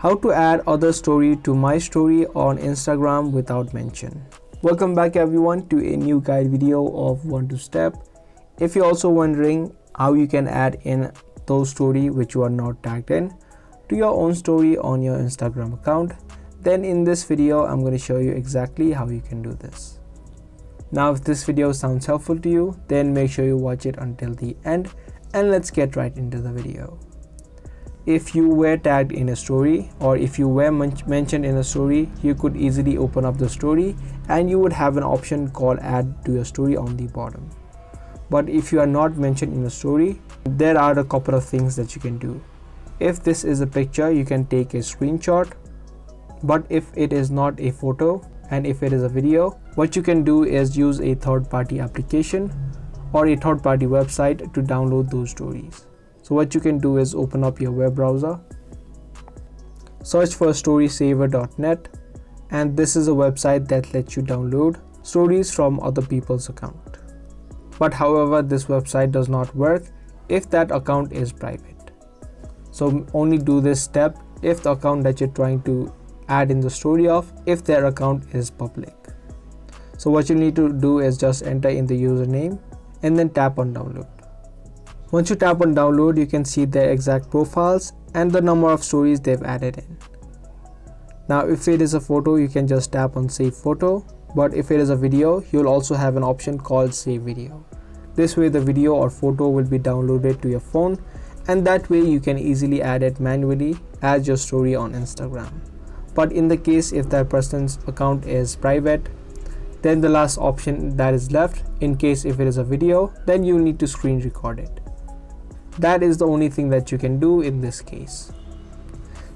How to add other story to my story on Instagram without mention. Welcome back everyone to a new guide video of 1-2 step. If you're also wondering how you can add in those story which you are not tagged in to your own story on your Instagram account, then in this video I'm going to show you exactly how you can do this. Now if this video sounds helpful to you, then make sure you watch it until the end and let's get right into the video. If you were tagged in a story or if you were mentioned in a story, you could easily open up the story and you would have an option called add to your story on the bottom. But if you are not mentioned in a story, there are a couple of things that you can do. If this is a picture, you can take a screenshot, but if it is not a photo and if it is a video, what you can do is use a third-party application or a third-party website to download those stories. So what you can do is open up your web browser, search for storysaver.net, and this is a website that lets you download stories from other people's account. But however, this website does not work if that account is private. So only do this step if the account that you're trying to add in the story of, if their account is public. So what you need to do is just enter in the username and then tap on download. Once you tap on download, you can see their exact profiles and the number of stories they've added in. Now if it is a photo, you can just tap on save photo, but if it is a video, you'll also have an option called save video. This way the video or photo will be downloaded to your phone, and that way you can easily add it manually as your story on Instagram. But in the case if that person's account is private, then the last option that is left, in case if it is a video, then you need to screen record it. That is the only thing that you can do in this case.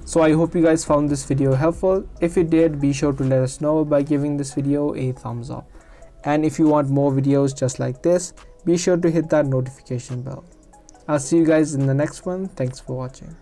So I hope you guys found this video helpful. If you did, be sure to let us know by giving this video a thumbs up. And if you want more videos just like this, be sure to hit that notification bell. I'll see you guys in the next one. Thanks for watching.